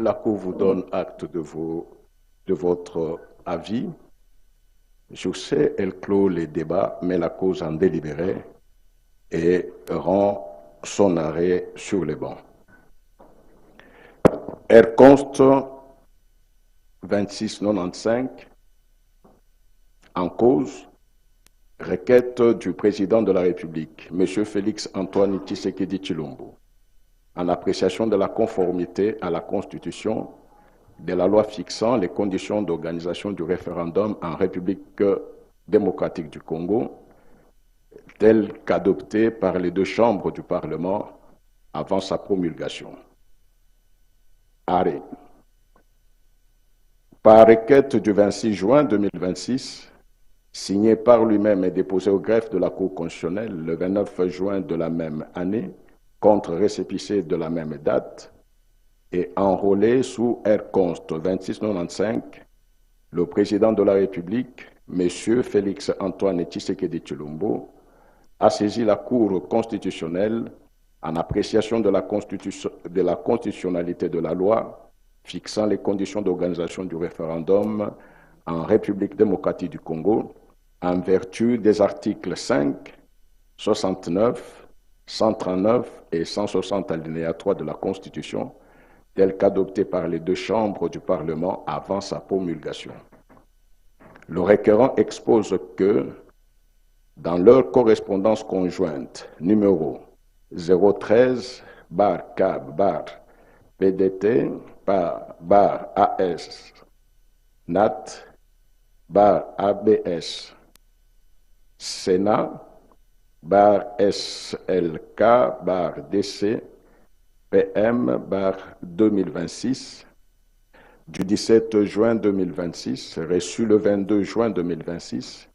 la Cour vous donne acte de votre avis. Je sais, elle clôt les débats, met la cause en délibéré et rend son arrêt sur les bancs. Elle conste 2695 en cause requête du président de la République, M. Félix Antoine Tshisekedi Tshilombo, en appréciation de la conformité à la Constitution de la loi fixant les conditions d'organisation du référendum en République démocratique du Congo, telle qu'adoptée par les deux chambres du Parlement avant sa promulgation. Arrêt. Par requête du 26 juin 2026, signé par lui-même et déposé au greffe de la Cour constitutionnelle le 29 juin de la même année, contre récépissé de la même date, et enrôlé sous R-Const 2695, le président de la République, M. Félix Antoine Tshisekedi Tshilombo, a saisi la Cour constitutionnelle en appréciation de la constitutionnalité de la loi fixant les conditions d'organisation du référendum en République démocratique du Congo, en vertu des articles 5, 69, 139 et 160 alinéa 3 de la Constitution, telle qu'adoptée par les deux chambres du Parlement avant sa promulgation. Le requérant expose que, dans leur correspondance conjointe numéro 013-CAB-AS-NAT-ABS Sénat-SLK-DC PM-2026 du 17 juin 2026, reçu le 22 juin 2026,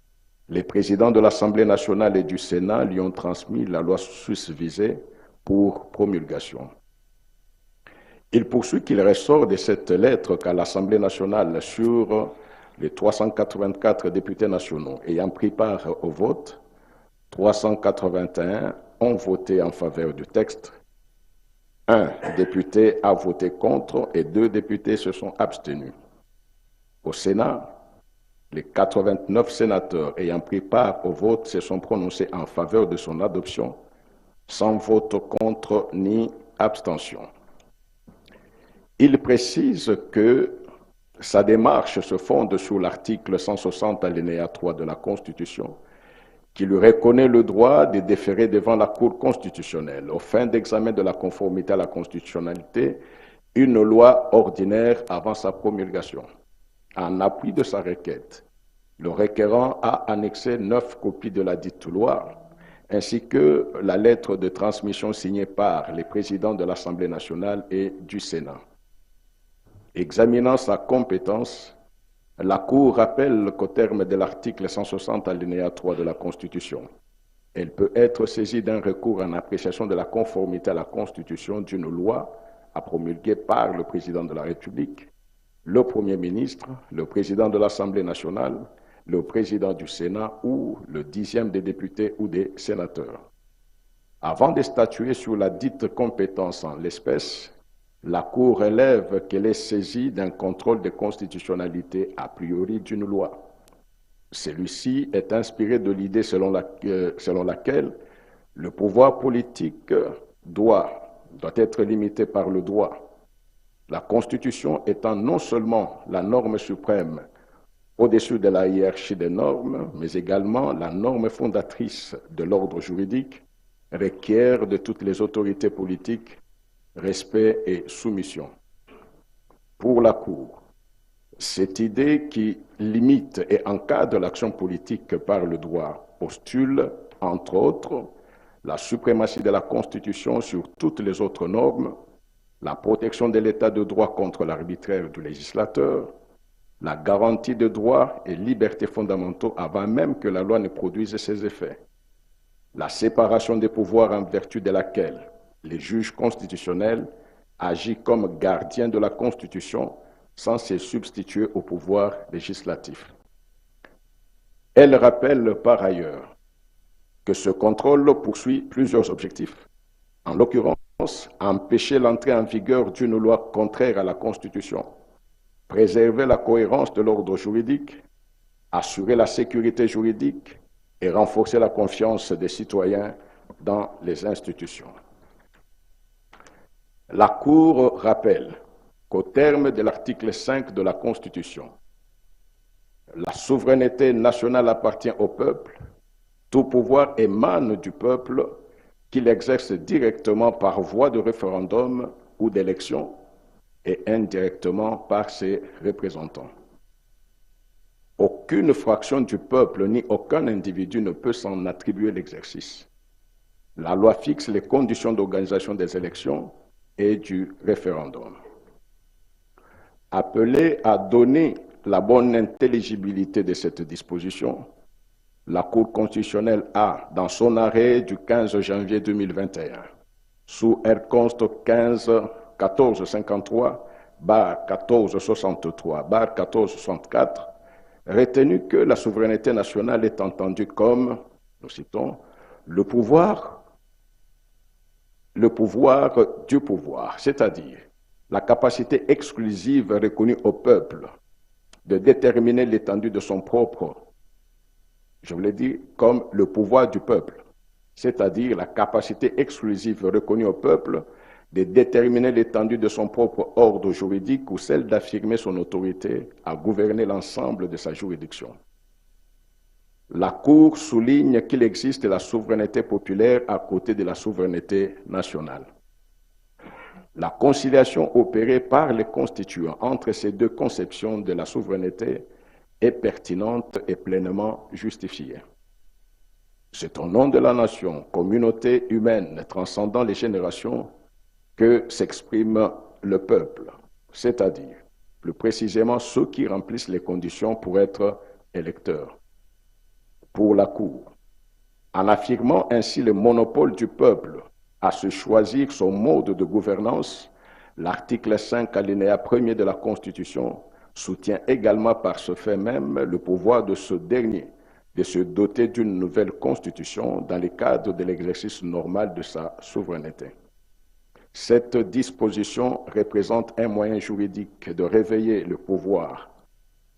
les présidents de l'Assemblée nationale et du Sénat lui ont transmis la loi susvisée pour promulgation. Il poursuit qu'il ressort de cette lettre qu'à l'Assemblée nationale, sur les 384 députés nationaux ayant pris part au vote, 381 ont voté en faveur du texte, un député a voté contre et 2 députés se sont abstenus. Au Sénat, les 89 sénateurs ayant pris part au vote se sont prononcés en faveur de son adoption, sans vote contre ni abstention. Il précise que sa démarche se fonde sur l'article 160 alinéa 3 de la Constitution, qui lui reconnaît le droit de déférer devant la Cour constitutionnelle aux fins d'examen de la conformité à la constitutionnalité une loi ordinaire avant sa promulgation. En appui de sa requête, le requérant a annexé 9 copies de la dite loi, ainsi que la lettre de transmission signée par les présidents de l'Assemblée nationale et du Sénat. Examinant sa compétence, la Cour rappelle qu'au terme de l'article 160 alinéa 3 de la Constitution, elle peut être saisie d'un recours en appréciation de la conformité à la Constitution d'une loi à promulguer par le président de la République, le Premier ministre, le président de l'Assemblée nationale, le président du Sénat ou le 10e des députés ou des sénateurs. Avant de statuer sur la dite compétence en l'espèce, la Cour relève qu'elle est saisie d'un contrôle de constitutionnalité a priori d'une loi. Celui-ci est inspiré de l'idée selon laquelle le pouvoir politique doit être limité par le droit. La Constitution étant non seulement la norme suprême au-dessus de la hiérarchie des normes, mais également la norme fondatrice de l'ordre juridique, requiert de toutes les autorités politiques respect et soumission. Pour la Cour, cette idée qui limite et encadre l'action politique par le droit postule, entre autres, la suprématie de la Constitution sur toutes les autres normes, la protection de l'état de droit contre l'arbitraire du législateur, la garantie de droits et libertés fondamentaux avant même que la loi ne produise ses effets, la séparation des pouvoirs en vertu de laquelle les juges constitutionnels agissent comme gardiens de la Constitution sans se substituer au pouvoir législatif. Elle rappelle par ailleurs que ce contrôle poursuit plusieurs objectifs. En l'occurrence, empêcher l'entrée en vigueur d'une loi contraire à la Constitution, préserver la cohérence de l'ordre juridique, assurer la sécurité juridique et renforcer la confiance des citoyens dans les institutions. La Cour rappelle qu'au terme de l'article 5 de la Constitution, la souveraineté nationale appartient au peuple, tout pouvoir émane du peuple qu'il exerce directement par voie de référendum ou d'élection et indirectement par ses représentants. Aucune fraction du peuple ni aucun individu ne peut s'en attribuer l'exercice. La loi fixe les conditions d'organisation des élections et du référendum. Appelée à donner la bonne intelligibilité de cette disposition, la Cour constitutionnelle a, dans son arrêt du 15 janvier 2021, sous R-Const 1463/1463/1464, retenu que la souveraineté nationale est entendue comme, nous citons, le pouvoir du pouvoir, c'est-à-dire la capacité exclusive reconnue au peuple de déterminer l'étendue de son propre, je voulais dire, comme le pouvoir du peuple, c'est-à-dire la capacité exclusive reconnue au peuple de déterminer l'étendue de son propre ordre juridique ou celle d'affirmer son autorité à gouverner l'ensemble de sa juridiction. La Cour souligne qu'il existe la souveraineté populaire à côté de la souveraineté nationale. La conciliation opérée par les constituants entre ces deux conceptions de la souveraineté est pertinente et pleinement justifiée. C'est au nom de la nation, communauté humaine transcendant les générations, que s'exprime le peuple, c'est-à-dire, plus précisément, ceux qui remplissent les conditions pour être électeurs. Pour la Cour, en affirmant ainsi le monopole du peuple à se choisir son mode de gouvernance, l'article 5, alinéa 1er de la Constitution soutient également par ce fait même le pouvoir de ce dernier de se doter d'une nouvelle Constitution dans le cadre de l'exercice normal de sa souveraineté. Cette disposition représente un moyen juridique de réveiller le pouvoir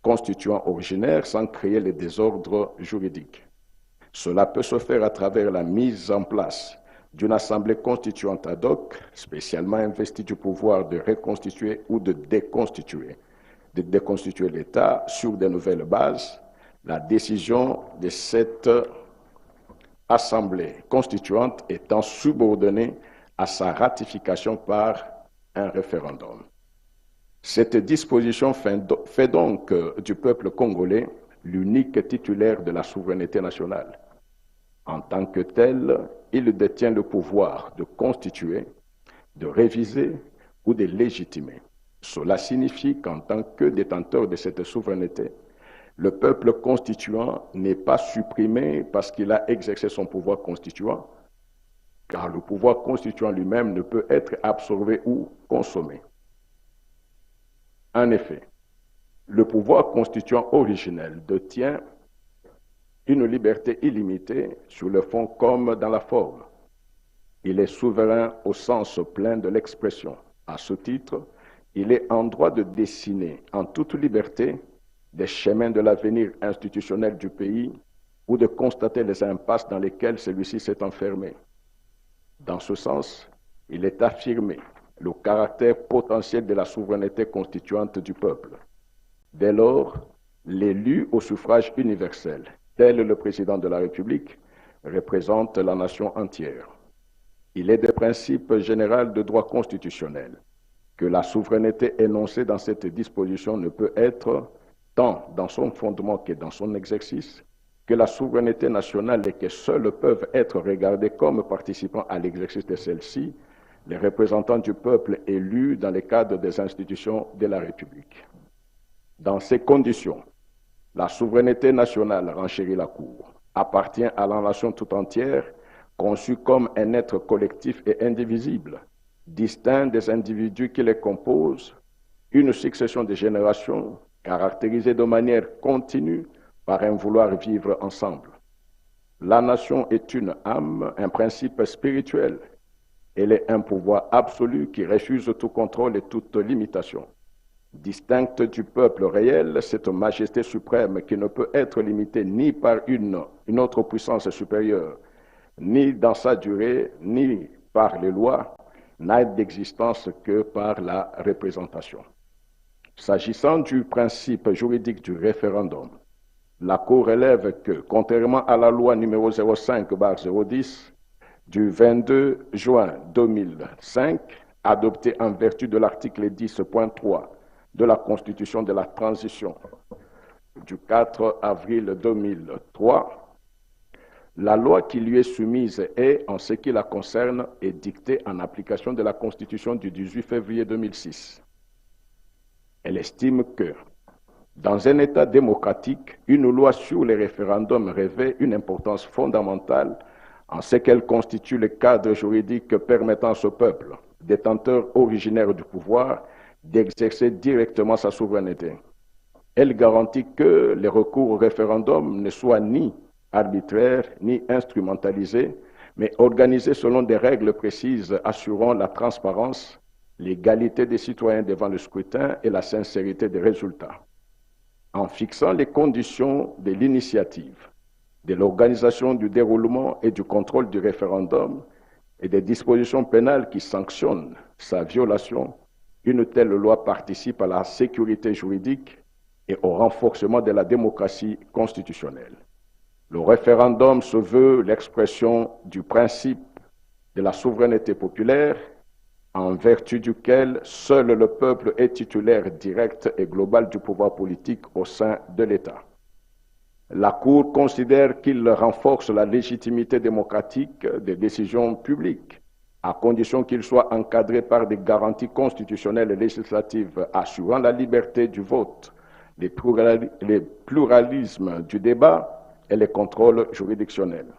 constituant originaire sans créer les désordres juridiques. Cela peut se faire à travers la mise en place d'une assemblée constituante ad hoc, spécialement investie du pouvoir de reconstituer ou de déconstituer l'État sur de nouvelles bases. La décision de cette assemblée constituante étant subordonnée à sa ratification par un référendum. Cette disposition fait donc du peuple congolais l'unique titulaire de la souveraineté nationale. En tant que tel, il détient le pouvoir de constituer, de réviser ou de légitimer. Cela signifie qu'en tant que détenteur de cette souveraineté, le peuple constituant n'est pas supprimé parce qu'il a exercé son pouvoir constituant, car le pouvoir constituant lui-même ne peut être absorbé ou consommé. En effet, le pouvoir constituant originel détient une liberté illimitée sur le fond comme dans la forme. Il est souverain au sens plein de l'expression. À ce titre, il est en droit de dessiner en toute liberté des chemins de l'avenir institutionnel du pays ou de constater les impasses dans lesquelles celui-ci s'est enfermé. Dans ce sens, il est affirmé le caractère potentiel de la souveraineté constituante du peuple. Dès lors, l'élu au suffrage universel, tel le président de la République, représente la nation entière. Il est des principes généraux de droit constitutionnel que la souveraineté énoncée dans cette disposition ne peut être, tant dans son fondement que dans son exercice, que la souveraineté nationale et que seuls peuvent être regardés comme participant à l'exercice de celle-ci les représentants du peuple élus dans le cadre des institutions de la République. Dans ces conditions, la souveraineté nationale, renchérit la Cour, appartient à la nation tout entière, conçue comme un être collectif et indivisible, distinct des individus qui les composent, une succession de générations caractérisée de manière continue par un vouloir vivre ensemble. La nation est une âme, un principe spirituel Elle est un pouvoir absolu qui refuse tout contrôle et toute limitation. Distincte du peuple réel, cette majesté suprême qui ne peut être limitée ni par une autre puissance supérieure, ni dans sa durée, ni par les lois, n'a d'existence que par la représentation. S'agissant du principe juridique du référendum, la Cour relève que, contrairement à la loi numéro 05/010 du 22 juin 2005, adoptée en vertu de l'article 10.3 de la Constitution de la transition du 4 avril 2003, la loi qui lui est soumise est, en ce qui la concerne, est dictée en application de la Constitution du 18 février 2006. Elle estime que, dans un État démocratique, une loi sur les référendums revêt une importance fondamentale en ce qu'elle constitue le cadre juridique permettant à ce peuple, détenteur originaire du pouvoir, d'exercer directement sa souveraineté. Elle garantit que les recours au référendum ne soient ni arbitraires ni instrumentalisés, mais organisés selon des règles précises assurant la transparence, l'égalité des citoyens devant le scrutin et la sincérité des résultats. En fixant les conditions de l'initiative, de l'organisation du déroulement et du contrôle du référendum et des dispositions pénales qui sanctionnent sa violation, une telle loi participe à la sécurité juridique et au renforcement de la démocratie constitutionnelle. Le référendum se veut l'expression du principe de la souveraineté populaire, en vertu duquel seul le peuple est titulaire direct et global du pouvoir politique au sein de l'État. La Cour considère qu'il renforce la légitimité démocratique des décisions publiques, à condition qu'il soit encadré par des garanties constitutionnelles et législatives assurant la liberté du vote, le pluralisme du débat et les contrôles juridictionnels.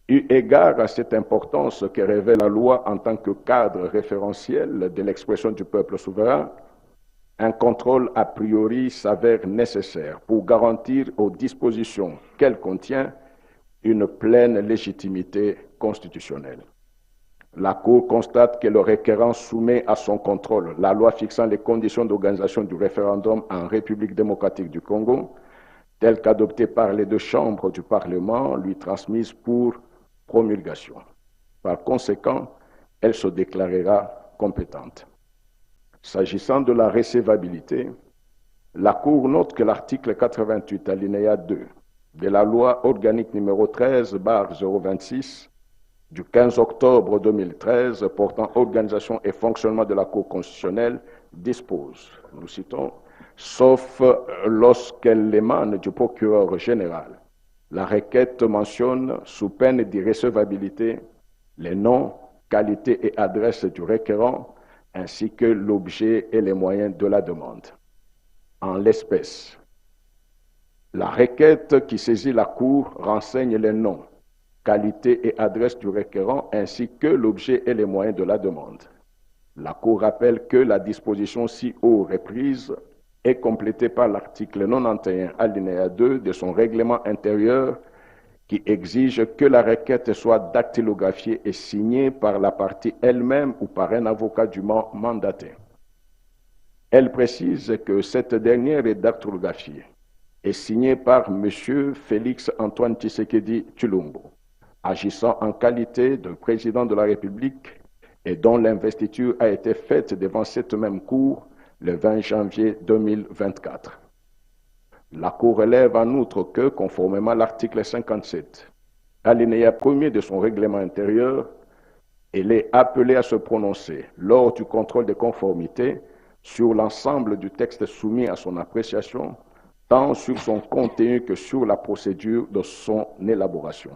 Eu égard à cette importance que revêt la loi en tant que cadre référentiel de l'expression du peuple souverain, un contrôle a priori s'avère nécessaire pour garantir aux dispositions qu'elle contient une pleine légitimité constitutionnelle. La Cour constate que le requérant soumet à son contrôle la loi fixant les conditions d'organisation du référendum en République démocratique du Congo, telle qu'adoptée par les deux chambres du Parlement, lui transmise pour promulgation. Par conséquent, elle se déclarera compétente. S'agissant de la recevabilité, la Cour note que l'article 88, alinéa 2 de la loi organique numéro 13/026 du 15 octobre 2013 portant organisation et fonctionnement de la Cour constitutionnelle dispose, nous citons, sauf lorsqu'elle émane du procureur général. La requête mentionne, sous peine d'irrecevabilité, les noms, qualités et adresses du requérant, ainsi que l'objet et les moyens de la demande. En l'espèce, la requête qui saisit la Cour renseigne les noms, qualités et adresses du requérant, ainsi que l'objet et les moyens de la demande. La Cour rappelle que la disposition ci haut reprise est complétée par l'article 91 alinéa 2 de son règlement intérieur qui exige que la requête soit dactylographiée et signée par la partie elle-même ou par un avocat dûment mandaté. Elle précise que cette dernière est dactylographiée et signée par M. Félix Antoine Tshisekedi Tshilombo, agissant en qualité de président de la République et dont l'investiture a été faite devant cette même Cour le 20 janvier 2024. La Cour relève en outre que, conformément à l'article 57, alinéa 1er de son règlement intérieur, elle est appelée à se prononcer lors du contrôle de conformité sur l'ensemble du texte soumis à son appréciation, tant sur son contenu que sur la procédure de son élaboration.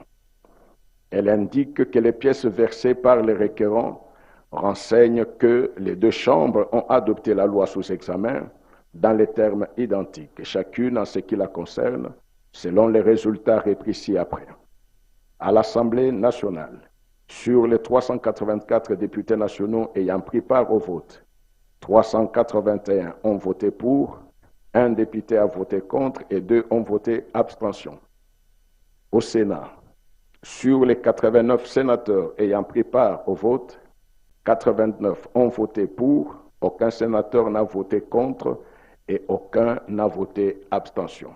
Elle indique que les pièces versées par les requérants renseignent que les deux chambres ont adopté la loi sous examen dans les termes identiques, chacune en ce qui la concerne, selon les résultats repris ci-après. À l'Assemblée nationale, sur les 384 députés nationaux ayant pris part au vote, 381 ont voté pour, un député a voté contre et 2 ont voté abstention. Au Sénat, Sur les 89 sénateurs ayant pris part au vote, 89 ont voté pour, aucun sénateur n'a voté contre et aucun n'a voté abstention.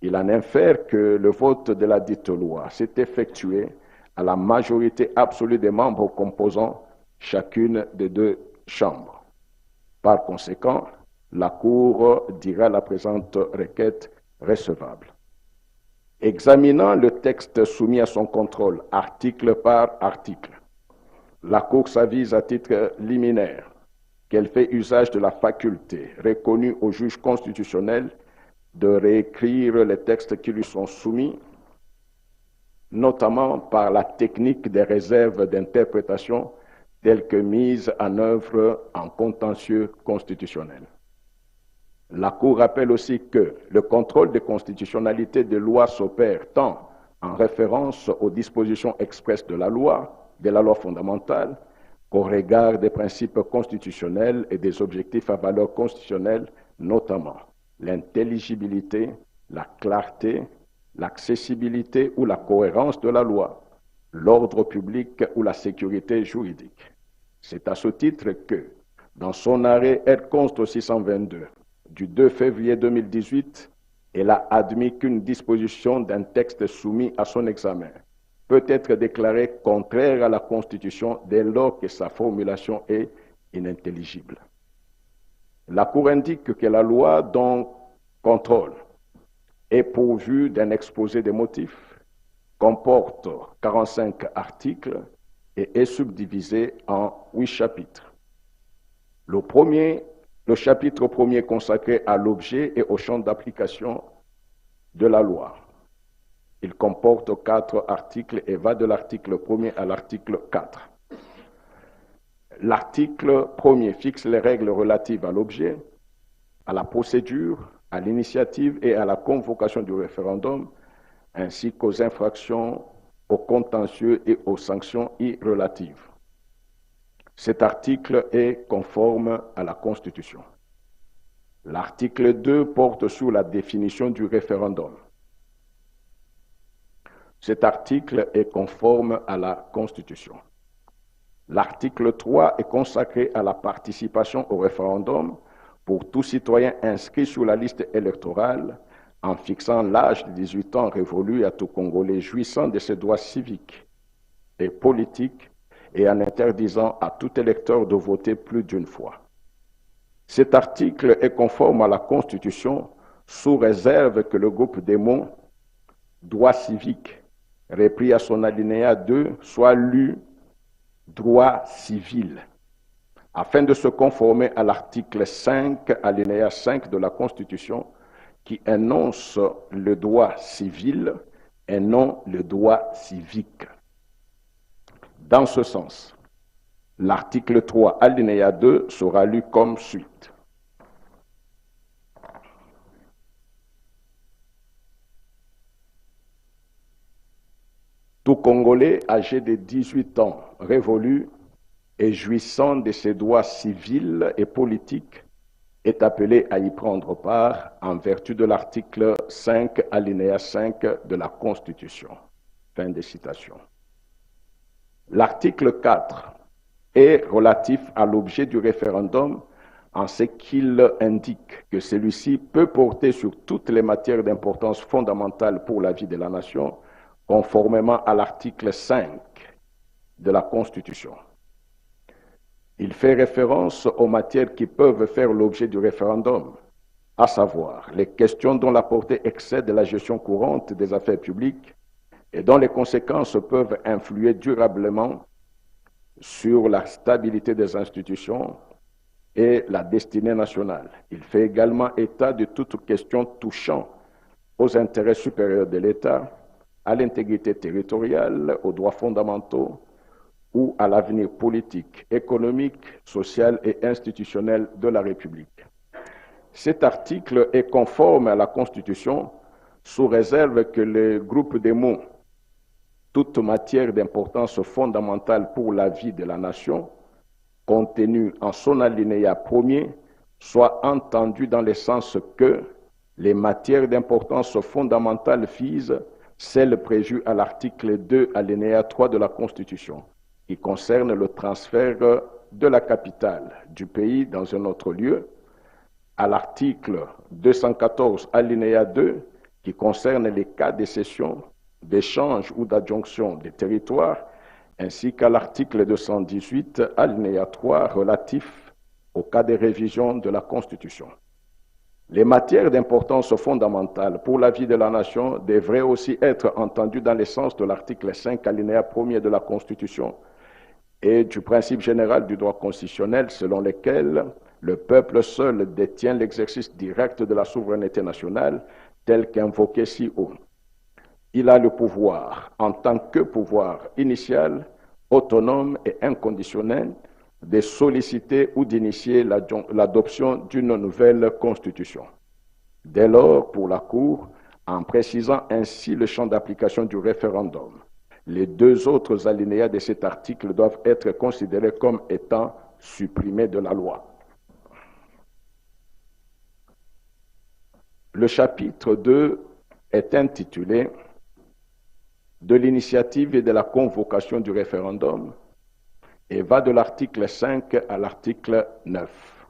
Il en infère que le vote de la dite loi s'est effectué à la majorité absolue des membres composant chacune des deux chambres. Par conséquent, la Cour dira la présente requête recevable. Examinant le texte soumis à son contrôle, article par article, la Cour s'avise à titre liminaire qu'elle fait usage de la faculté reconnue au juge constitutionnel de réécrire les textes qui lui sont soumis, notamment par la technique des réserves d'interprétation telles que mises en œuvre en contentieux constitutionnel. La Cour rappelle aussi que le contrôle de constitutionnalité des lois s'opère tant en référence aux dispositions expresses de la loi fondamentale, qu'au regard des principes constitutionnels et des objectifs à valeur constitutionnelle, notamment l'intelligibilité, la clarté, l'accessibilité ou la cohérence de la loi, l'ordre public ou la sécurité juridique. C'est à ce titre que, dans son arrêt R-Const 622 du 2 février 2018, elle a admis qu'une disposition d'un texte soumis à son examen peut être déclarée contraire à la Constitution dès lors que sa formulation est inintelligible. La Cour indique que la loi dont contrôle est pourvue d'un exposé des motifs, comporte 45 articles et est subdivisée en 8 chapitres. Le chapitre premier consacré à l'objet et au champ d'application de la loi. Il comporte 4 articles et va de l'article 1er à l'article 4. L'article 1er fixe les règles relatives à l'objet, à la procédure, à l'initiative et à la convocation du référendum, ainsi qu'aux infractions, aux contentieux et aux sanctions y relatives. Cet article est conforme à la Constitution. L'article 2 porte sur la définition du référendum. Cet article est conforme à la Constitution. L'article 3 est consacré à la participation au référendum pour tout citoyen inscrit sur la liste électorale en fixant l'âge de 18 ans révolu à tout Congolais jouissant de ses droits civiques et politiques et en interdisant à tout électeur de voter plus d'une fois. Cet article est conforme à la Constitution sous réserve que le groupe des mots « droit civique » repris à son alinéa 2 soit lu « droit civil » afin de se conformer à l'article 5, alinéa 5 de la Constitution qui énonce le droit civil et non le droit civique. Dans ce sens, l'article 3, alinéa 2 sera lu comme suite. Tout Congolais âgé de 18 ans révolu et jouissant de ses droits civils et politiques est appelé à y prendre part en vertu de l'article 5, alinéa 5 de la Constitution. Fin de citation. L'article 4 est relatif à l'objet du référendum en ce qu'il indique que celui-ci peut porter sur toutes les matières d'importance fondamentale pour la vie de la nation, conformément à l'article 5 de la Constitution. Il fait référence aux matières qui peuvent faire l'objet du référendum, à savoir les questions dont la portée excède la gestion courante des affaires publiques et dont les conséquences peuvent influer durablement sur la stabilité des institutions et la destinée nationale. Il fait également état de toute question touchant aux intérêts supérieurs de l'État, à l'intégrité territoriale, aux droits fondamentaux ou à l'avenir politique, économique, social et institutionnel de la République. Cet article est conforme à la Constitution sous réserve que le groupe des mots « toute matière d'importance fondamentale pour la vie de la nation » contenu en son alinéa premier soit entendu dans le sens que les matières d'importance fondamentale visent celle prévue à l'article 2, alinéa 3 de la Constitution, qui concerne le transfert de la capitale du pays dans un autre lieu, à l'article 214, alinéa 2, qui concerne les cas de cession, d'échange ou d'adjonction des territoires, ainsi qu'à l'article 218, alinéa 3, relatif au cas de révision de la Constitution. Les matières d'importance fondamentale pour la vie de la nation devraient aussi être entendues dans le sens de l'article 5, alinéa 1er de la Constitution et du principe général du droit constitutionnel selon lequel le peuple seul détient l'exercice direct de la souveraineté nationale tel qu'invoqué ci haut. Il a le pouvoir, en tant que pouvoir initial, autonome et inconditionnel, de solliciter ou d'initier l'adoption d'une nouvelle constitution. Dès lors, pour la Cour, en précisant ainsi le champ d'application du référendum, les deux autres alinéas de cet article doivent être considérés comme étant supprimés de la loi. Le chapitre 2 est intitulé « De l'initiative et de la convocation du référendum » et va de l'article 5 à l'article 9.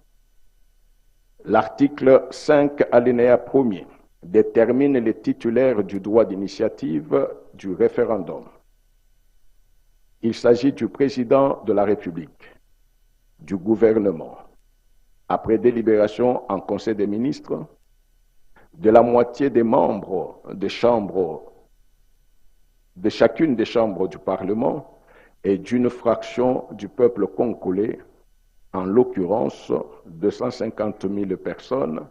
L'article 5, alinéa 1er, détermine les titulaires du droit d'initiative du référendum. Il s'agit du président de la République, du gouvernement, après délibération en Conseil des ministres, de la moitié des membres de chacune des chambres du Parlement et d'une fraction du peuple congolais, en l'occurrence 250 000 personnes,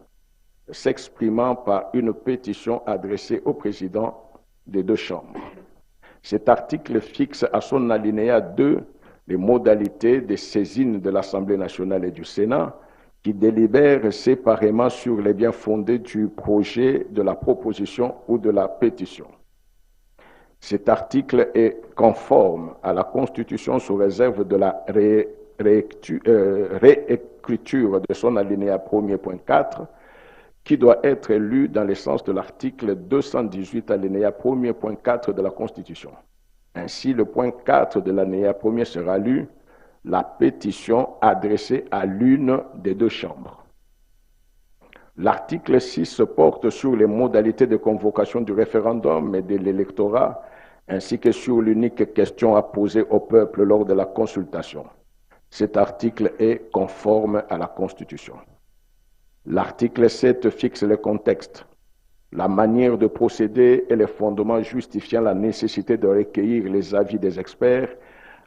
s'exprimant par une pétition adressée au président des deux chambres. Cet article fixe à son alinéa 2 les modalités de saisine de l'Assemblée nationale et du Sénat qui délibèrent séparément sur les biens fondés du projet, de la proposition ou de la pétition. Cet article est conforme à la Constitution sous réserve de la réécriture de son alinéa 1er.4 qui doit être lu dans le sens de l'article 218 alinéa 1er.4 de la Constitution. Ainsi, le point 4 de l'alinéa 1er sera lu « La pétition adressée à l'une des deux chambres ». L'article 6 porte sur les modalités de convocation du référendum et de l'électorat, ainsi que sur l'unique question à poser au peuple lors de la consultation. Cet article est conforme à la Constitution. L'article 7 fixe le contexte, la manière de procéder et les fondements justifiant la nécessité de recueillir les avis des experts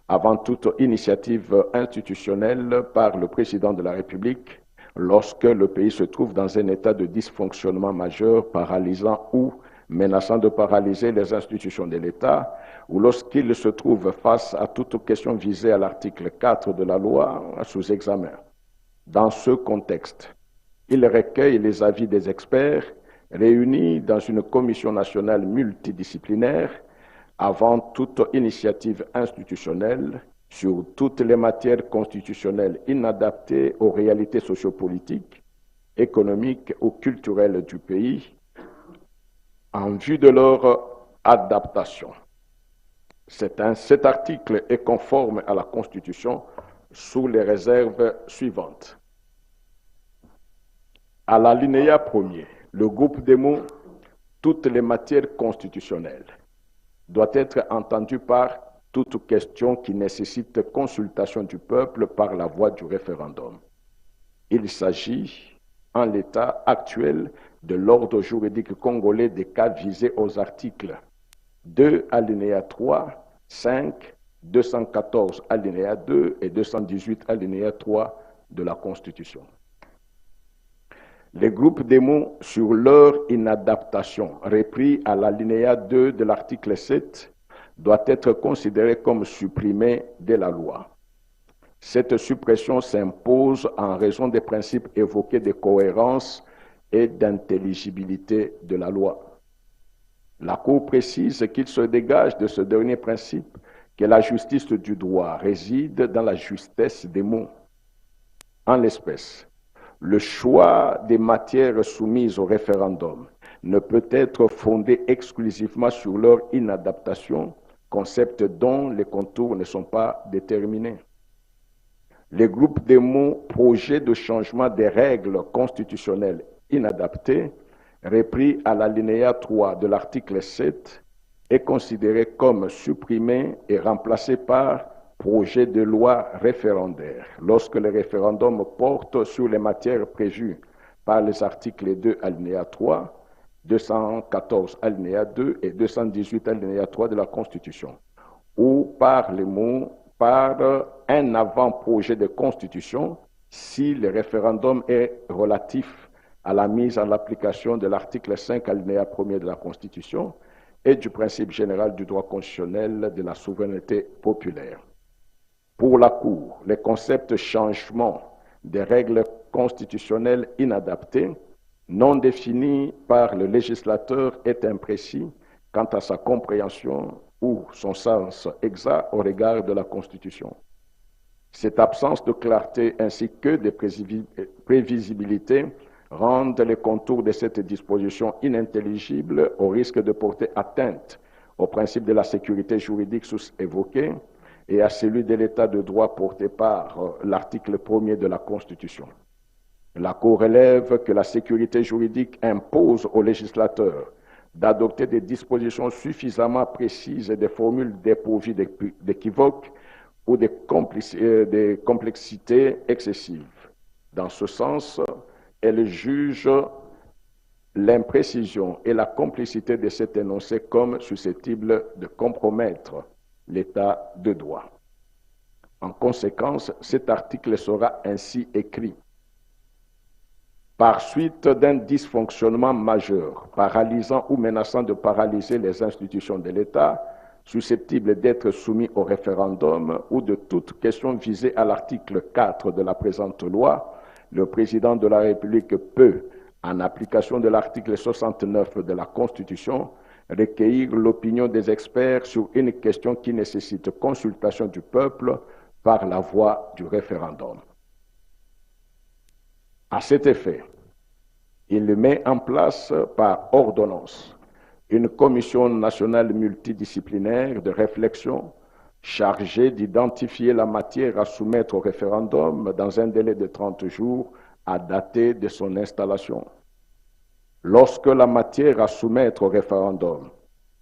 avant toute initiative institutionnelle par le président de la République lorsque le pays se trouve dans un état de dysfonctionnement majeur, paralysant ou menaçant de paralyser les institutions de l'État, ou lorsqu'il se trouve face à toute question visée à l'article 4 de la loi sous examen. Dans ce contexte, il recueille les avis des experts réunis dans une commission nationale multidisciplinaire avant toute initiative institutionnelle sur toutes les matières constitutionnelles inadaptées aux réalités sociopolitiques, économiques ou culturelles du pays en vue de leur adaptation. Cet article est conforme à la Constitution sous les réserves suivantes. À l'alinéa 1er, le groupe des mots « toutes les matières constitutionnelles » doit être entendu par toute question qui nécessite consultation du peuple par la voie du référendum. Il s'agit, en l'état actuel, de l'ordre juridique congolais des cas visés aux articles 2, alinéa 3, 5, 214, alinéa 2 et 218, alinéa 3 de la Constitution. Les groupes des mots sur leur inadaptation, repris à l'alinéa 2 de l'article 7, doit être considéré comme supprimé de la loi. Cette suppression s'impose en raison des principes évoqués de cohérence et d'intelligibilité de la loi. La Cour précise qu'il se dégage de ce dernier principe que la justice du droit réside dans la justesse des mots. En l'espèce, le choix des matières soumises au référendum ne peut être fondée exclusivement sur leur inadaptation, concept dont les contours ne sont pas déterminés. Les groupes des mots projet de changement des règles constitutionnelles inadaptées, repris à l'alinéa 3 de l'article 7, est considéré comme supprimé et remplacé par projet de loi référendaire lorsque le référendum porte sur les matières prévues par les articles 2 alinéa 3, 214 alinéa 2 et 218 alinéa 3 de la Constitution, ou par les mots par un avant-projet de constitution si le référendum est relatif à la mise en application de l'article 5 alinéa 1er de la Constitution et du principe général du droit constitutionnel de la souveraineté populaire. Pour la Cour, le concept changement des règles constitutionnelles inadaptées, non définies par le législateur, est imprécis quant à sa compréhension ou son sens exact au regard de la Constitution. Cette absence de clarté ainsi que de prévisibilité rendent les contours de cette disposition inintelligibles au risque de porter atteinte au principe de la sécurité juridique sous-évoqué et à celui de l'état de droit porté par l'article 1er de la Constitution. La Cour relève que la sécurité juridique impose au législateur d'adopter des dispositions suffisamment précises et des formules dépourvues d'équivoques ou de complexités excessives. Dans ce sens, elle juge l'imprécision et la complicité de cet énoncé comme susceptibles de compromettre l'état de droit. En conséquence, cet article sera ainsi écrit. Par suite d'un dysfonctionnement majeur, paralysant ou menaçant de paralyser les institutions de l'État, susceptibles d'être soumis au référendum ou de toute question visée à l'article 4 de la présente loi, le président de la République peut, en application de l'article 69 de la Constitution, recueillir l'opinion des experts sur une question qui nécessite consultation du peuple par la voie du référendum. À cet effet, il met en place par ordonnance une commission nationale multidisciplinaire de réflexion chargée d'identifier la matière à soumettre au référendum dans un délai de 30 jours à dater de son installation. Lorsque la matière à soumettre au référendum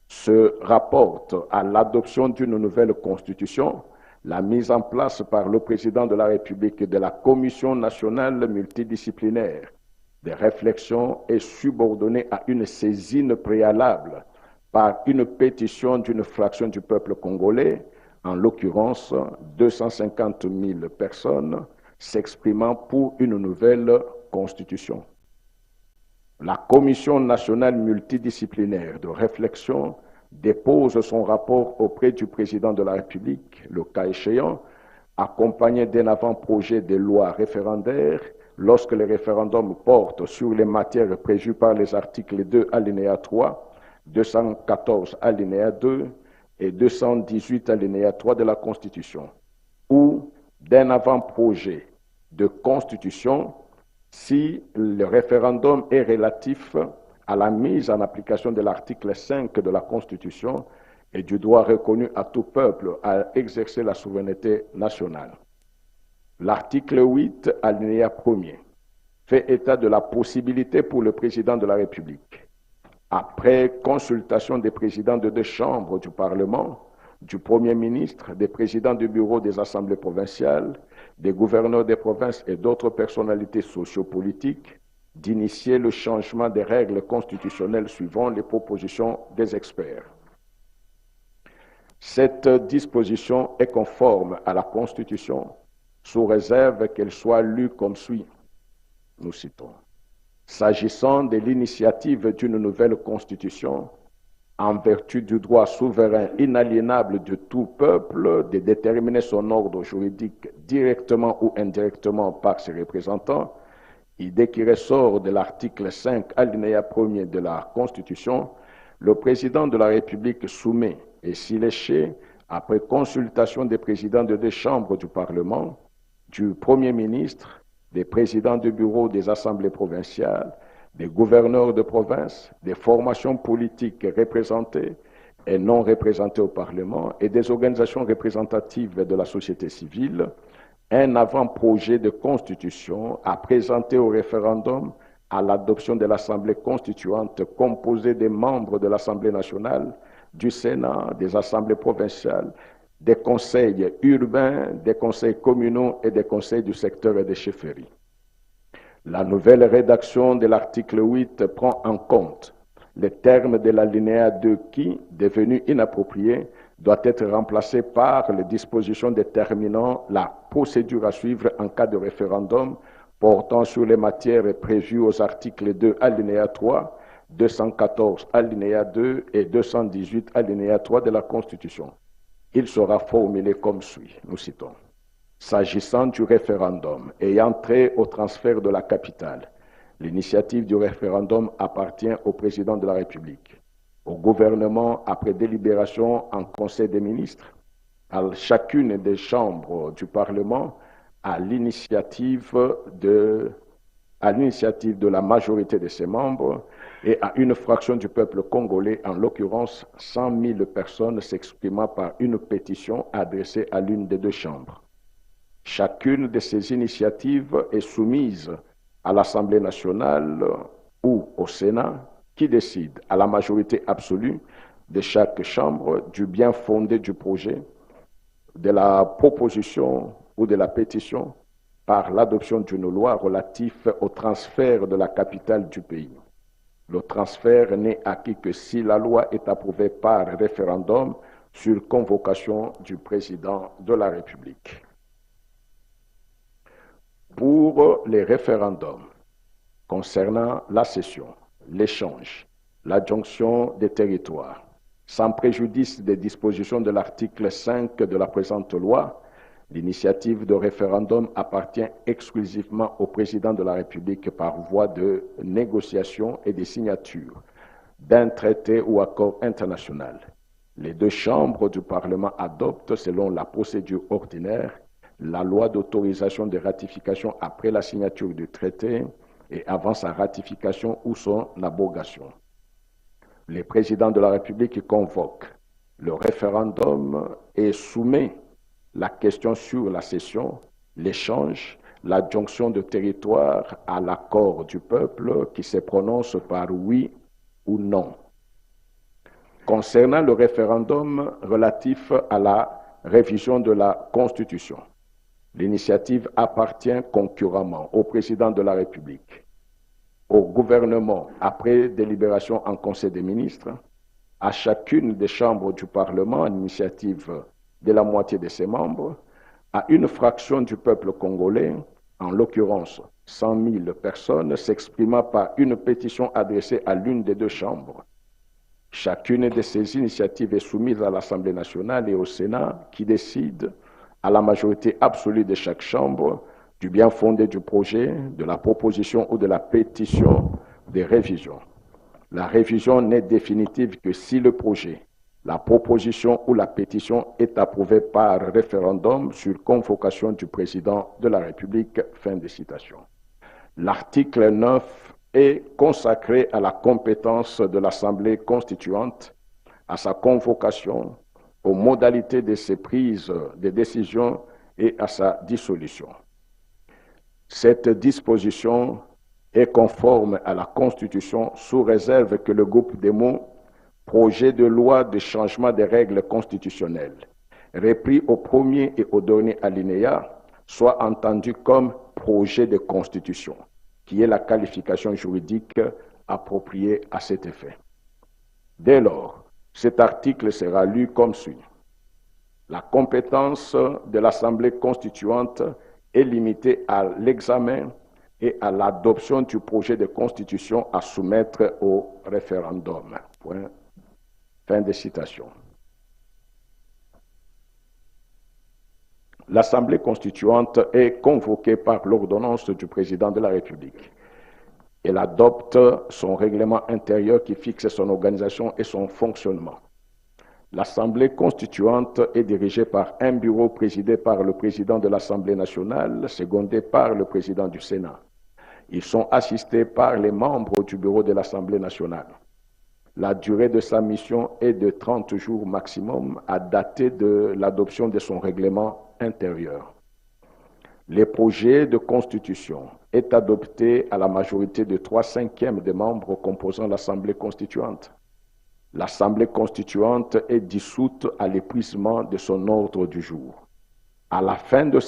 se rapporte à l'adoption d'une nouvelle constitution, la mise en place par le président de la République de la commission nationale multidisciplinaire de réflexion est subordonnée à une saisine préalable par une pétition d'une fraction du peuple congolais, en l'occurrence 250 000 personnes, s'exprimant pour une nouvelle constitution. La Commission nationale multidisciplinaire de réflexion dépose son rapport auprès du président de la République, le cas échéant, accompagné d'un avant-projet de loi référendaire lorsque le référendum porte sur les matières prévues par les articles 2 alinéa 3, 214 alinéa 2 et 218 alinéa 3 de la Constitution, ou d'un avant-projet de constitution si le référendum est relatif à la mise en application de l'article 5 de la Constitution et du droit reconnu à tout peuple à exercer la souveraineté nationale. L'article 8, alinéa 1er, fait état de la possibilité pour le président de la République, après consultation des présidents de deux chambres du Parlement, du Premier ministre, des présidents du bureau des assemblées provinciales, des gouverneurs des provinces et d'autres personnalités sociopolitiques, d'initier le changement des règles constitutionnelles suivant les propositions des experts. Cette disposition est conforme à la Constitution, sous réserve qu'elle soit lue comme suit. Nous citons. S'agissant de l'initiative d'une nouvelle Constitution, en vertu du droit souverain inaliénable de tout peuple de déterminer son ordre juridique directement ou indirectement par ses représentants, idée qui ressort de l'article 5 alinéa 1er de la Constitution, le président de la République soumet, et s'il échait, après consultation des présidents de deux chambres du Parlement, du Premier ministre, des présidents du bureau des assemblées provinciales, des gouverneurs de province, des formations politiques représentées et non représentées au Parlement et des organisations représentatives de la société civile, un avant-projet de constitution à présenter au référendum à l'adoption de l'Assemblée constituante composée des membres de l'Assemblée nationale, du Sénat, des assemblées provinciales, des conseils urbains, des conseils communaux et des conseils du secteur et des chefferies. La nouvelle rédaction de l'article 8 prend en compte les termes de l'alinéa 2 qui, devenu inapproprié, doit être remplacé par les dispositions déterminant la procédure à suivre en cas de référendum portant sur les matières prévues aux articles 2 alinéa 3, 214 alinéa 2 et 218 alinéa 3 de la Constitution. Il sera formulé comme suit, nous citons. S'agissant du référendum ayant trait au transfert de la capitale, l'initiative du référendum appartient au président de la République, au gouvernement après délibération en Conseil des ministres, à chacune des chambres du Parlement, à l'initiative de la majorité de ses membres et à une fraction du peuple congolais, en l'occurrence 100 000 personnes s'exprimant par une pétition adressée à l'une des deux chambres. Chacune de ces initiatives est soumise à l'Assemblée nationale ou au Sénat, qui décide à la majorité absolue de chaque chambre du bien fondé du projet, de la proposition ou de la pétition par l'adoption d'une loi relative au transfert de la capitale du pays. Le transfert n'est acquis que si la loi est approuvée par référendum sur convocation du président de la République. Pour les référendums concernant la cession, l'échange, l'adjonction des territoires, sans préjudice des dispositions de l'article 5 de la présente loi, l'initiative de référendum appartient exclusivement au président de la République par voie de négociation et de signature d'un traité ou accord international. Les deux chambres du Parlement adoptent, selon la procédure ordinaire, la loi d'autorisation de ratification après la signature du traité et avant sa ratification ou son abrogation. Le président de la République convoque le référendum et soumet la question sur la cession, l'échange, l'adjonction de territoire à l'accord du peuple qui se prononce par oui ou non. Concernant le référendum relatif à la révision de la Constitution, l'initiative appartient concurremment au président de la République, au gouvernement après délibération en Conseil des ministres, à chacune des chambres du Parlement à l'initiative de la moitié de ses membres, à une fraction du peuple congolais, en l'occurrence 100 000 personnes, s'exprimant par une pétition adressée à l'une des deux chambres. Chacune de ces initiatives est soumise à l'Assemblée nationale et au Sénat qui décide, à la majorité absolue de chaque chambre, du bien fondé du projet, de la proposition ou de la pétition de révision. La révision n'est définitive que si le projet, la proposition ou la pétition est approuvée par référendum sur convocation du président de la République. Fin de citation. L'article 9 est consacré à la compétence de l'Assemblée constituante, à sa convocation, aux modalités de ses prises de décision et à sa dissolution. Cette disposition est conforme à la Constitution sous réserve que le groupe des mots « projet de loi de changement des règles constitutionnelles » repris au premier et au dernier alinéa soit entendu comme projet de constitution, qui est la qualification juridique appropriée à cet effet. Dès lors, cet article sera lu comme suit. La compétence de l'Assemblée constituante est limitée à l'examen et à l'adoption du projet de constitution à soumettre au référendum. Point. Fin de citation. L'Assemblée constituante est convoquée par l'ordonnance du président de la République. Elle adopte son règlement intérieur qui fixe son organisation et son fonctionnement. L'Assemblée constituante est dirigée par un bureau présidé par le président de l'Assemblée nationale, secondé par le président du Sénat. Ils sont assistés par les membres du bureau de l'Assemblée nationale. La durée de sa mission est de 30 jours maximum à dater de l'adoption de son règlement intérieur. Le projet de constitution est adopté à la majorité de 3/5 des membres composant l'Assemblée constituante. L'Assemblée constituante est dissoute à l'épuisement de son ordre du jour. À la fin de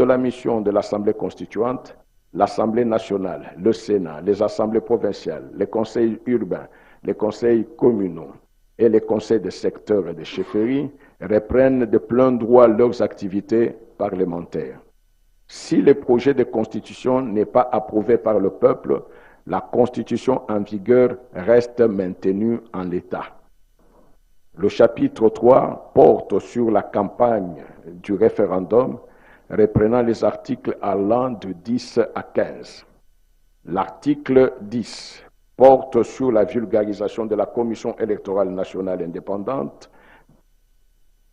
la mission de l'Assemblée constituante, l'Assemblée nationale, le Sénat, les assemblées provinciales, les conseils urbains, les conseils communaux et les conseils de secteur et de chefferie reprennent de plein droit leurs activités parlementaires. Si le projet de constitution n'est pas approuvé par le peuple, la constitution en vigueur reste maintenue en l'état. Le chapitre 3 porte sur la campagne du référendum, reprenant les articles allant de 10 à 15. L'article 10 porte sur la vulgarisation de la Commission électorale nationale indépendante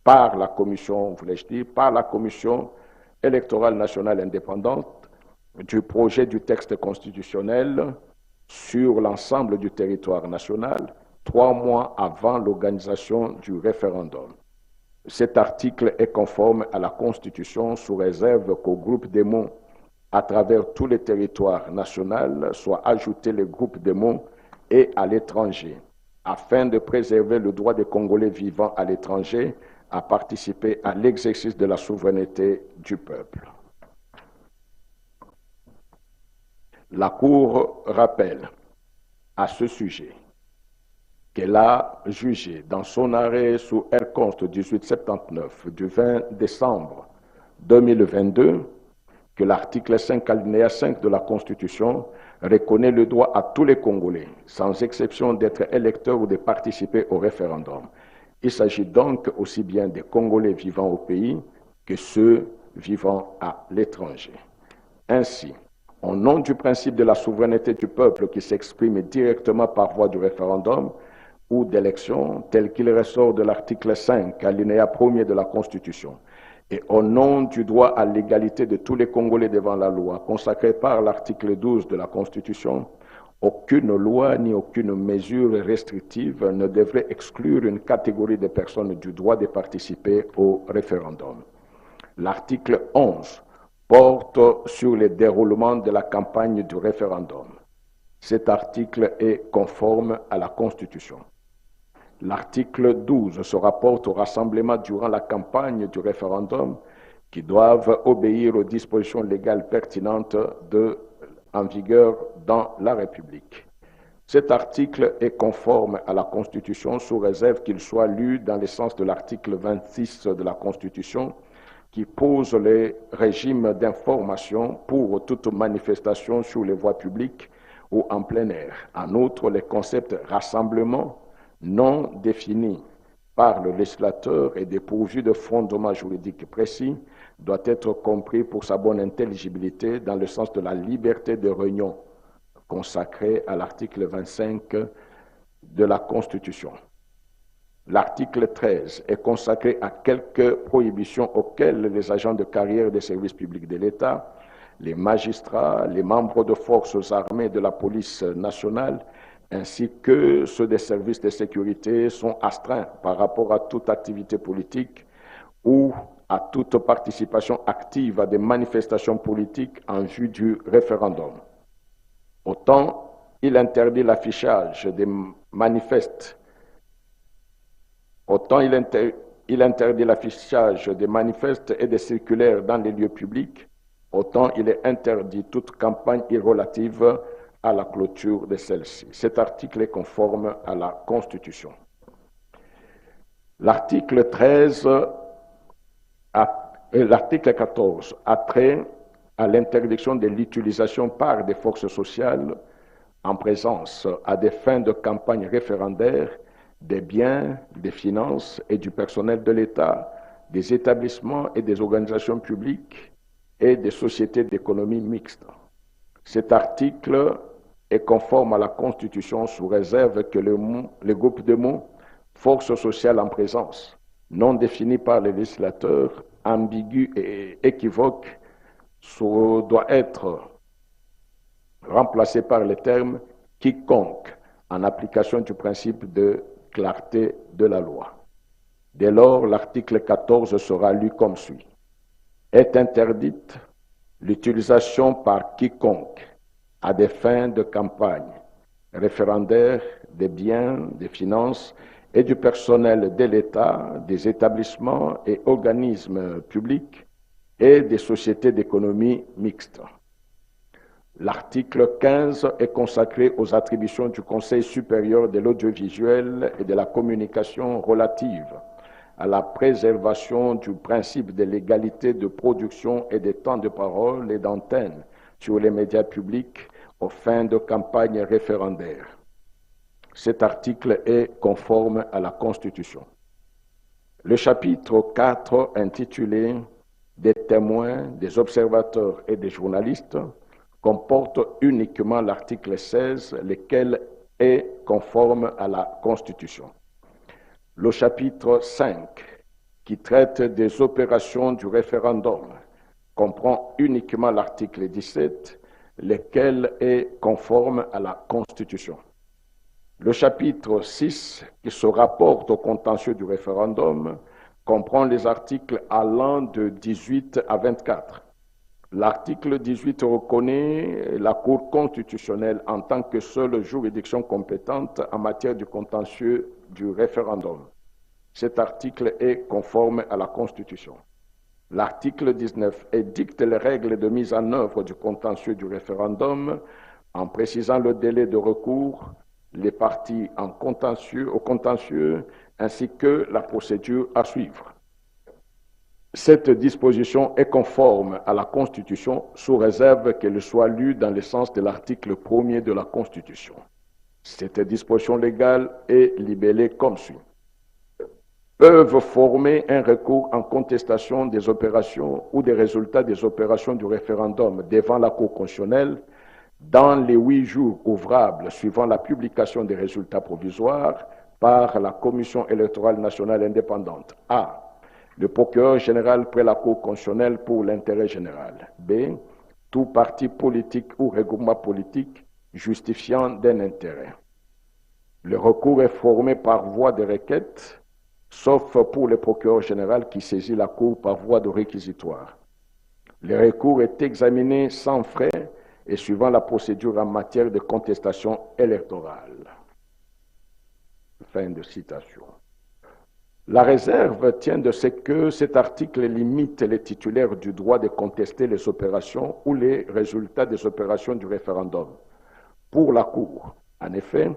par la Commission électorale nationale indépendante du projet du texte constitutionnel sur l'ensemble du territoire national 3 mois avant l'organisation du référendum. Cet article est conforme à la Constitution sous réserve qu'au groupe des mots à travers tous les territoires nationaux soit ajouté le groupe des mots et à l'étranger, afin de préserver le droit des Congolais vivant à l'étranger à participer à l'exercice de la souveraineté du peuple. La Cour rappelle à ce sujet qu'elle a jugé dans son arrêt sous R-Const 1879 du 20 décembre 2022 que l'article 5 alinéa 5 de la Constitution reconnaît le droit à tous les Congolais, sans exception, d'être électeurs ou de participer au référendum. Il s'agit donc aussi bien des Congolais vivant au pays que ceux vivant à l'étranger. Ainsi, au nom du principe de la souveraineté du peuple qui s'exprime directement par voie du référendum ou d'élection, tel qu'il ressort de l'article 5, alinéa 1er de la Constitution, et au nom du droit à l'égalité de tous les Congolais devant la loi, consacré par l'article 12 de la Constitution, aucune loi ni aucune mesure restrictive ne devrait exclure une catégorie de personnes du droit de participer au référendum. L'article 11 porte sur le déroulement de la campagne du référendum. Cet article est conforme à la Constitution. L'article 12 se rapporte au rassemblement durant la campagne du référendum qui doivent obéir aux dispositions légales pertinentes en vigueur dans la République. Cet article est conforme à la Constitution sous réserve qu'il soit lu dans le sens de l'article 26 de la Constitution qui pose les régimes d'information pour toute manifestation sur les voies publiques ou en plein air. En outre, le concept rassemblement non défini par le législateur et dépourvu de fondements juridiques précis doit être compris pour sa bonne intelligibilité dans le sens de la liberté de réunion consacrée à l'article 25 de la Constitution. L'article 13 est consacré à quelques prohibitions auxquelles les agents de carrière des services publics de l'État, les magistrats, les membres de forces armées de la police nationale, ainsi que ceux des services de sécurité sont astreints par rapport à toute activité politique ou à toute participation active à des manifestations politiques en vue du référendum. Autant il interdit l'affichage des manifestes, il interdit l'affichage des manifestes et des circulaires dans les lieux publics, autant il est interdit toute campagne irrelative à la clôture de celle-ci. Cet article est conforme à la Constitution. L'article 14 a trait à l'interdiction de l'utilisation par des forces sociales en présence à des fins de campagne référendaire des biens, des finances et du personnel de l'État, des établissements et des organisations publiques et des sociétés d'économie mixte. Cet article est conforme à la Constitution sous réserve que le groupe de mots « force sociale en présence », non défini par les législateurs, ambigu et équivoque, doit être remplacé par le terme « quiconque » en application du principe de clarté de la loi. Dès lors, l'article 14 sera lu comme suit. Est interdite l'utilisation par quiconque à des fins de campagne, référendaire, des biens, des finances et du personnel de l'État, des établissements et organismes publics et des sociétés d'économie mixte. L'article 15 est consacré aux attributions du Conseil supérieur de l'audiovisuel et de la communication relatives à la préservation du principe de l'égalité de production et des temps de parole et d'antenne sur les médias publics aux fins de campagne référendaire. Cet article est conforme à la Constitution. Le chapitre 4, intitulé « Des témoins, des observateurs et des journalistes », comporte uniquement l'article 16, lequel est conforme à la Constitution. Le chapitre 5, qui traite des opérations du référendum, comprend uniquement l'article 17, lequel est conforme à la Constitution. Le chapitre 6, qui se rapporte au contentieux du référendum, comprend les articles allant de 18 à 24. L'article 18 reconnaît la Cour constitutionnelle en tant que seule juridiction compétente en matière de contentieux du référendum. Cet article est conforme à la Constitution. L'article 19 édicte les règles de mise en œuvre du contentieux du référendum en précisant le délai de recours, les parties au contentieux ainsi que la procédure à suivre. Cette disposition est conforme à la Constitution sous réserve qu'elle soit lue dans le sens de l'article 1er de la Constitution. Cette disposition légale est libellée comme suit. Peuvent former un recours en contestation des opérations ou des résultats des opérations du référendum devant la Cour constitutionnelle dans les 8 jours ouvrables suivant la publication des résultats provisoires par la Commission électorale nationale indépendante. A. Le procureur général près la Cour constitutionnelle pour l'intérêt général. B. Tout parti politique ou regroupement politique justifiant d'un intérêt. Le recours est formé par voie de requête, sauf pour le procureur général qui saisit la Cour par voie de réquisitoire. Le recours est examiné sans frais et suivant la procédure en matière de contestation électorale. Fin de citation. La réserve tient de ce que cet article limite les titulaires du droit de contester les opérations ou les résultats des opérations du référendum. Pour la Cour, en effet,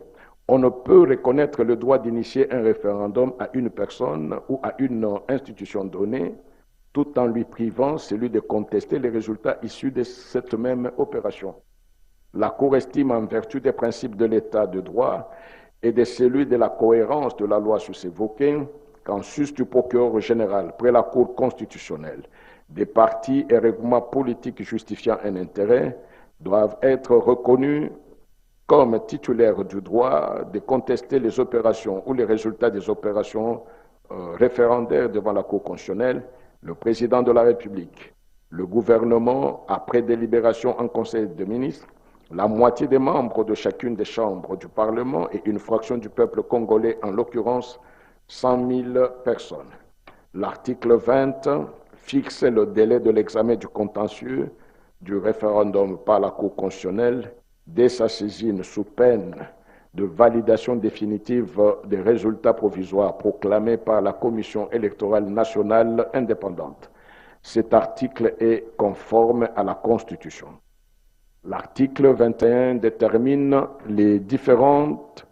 on ne peut reconnaître le droit d'initier un référendum à une personne ou à une institution donnée, tout en lui privant celui de contester les résultats issus de cette même opération. La Cour estime, en vertu des principes de l'État de droit et de celui de la cohérence de la loi sus-évoquée, qu'en sus du procureur général près la Cour constitutionnelle, des partis et regroupements politiques justifiant un intérêt doivent être reconnus comme titulaires du droit de contester les opérations ou les résultats des opérations référendaires devant la Cour constitutionnelle, le président de la République, le gouvernement, après délibération en Conseil des ministres, la moitié des membres de chacune des chambres du Parlement et une fraction du peuple congolais, en l'occurrence 100 000 personnes. L'article 20 fixe le délai de l'examen du contentieux du référendum par la Cour constitutionnelle dès sa saisine sous peine de validation définitive des résultats provisoires proclamés par la Commission électorale nationale indépendante. Cet article est conforme à la Constitution. L'article 21 détermine les différentes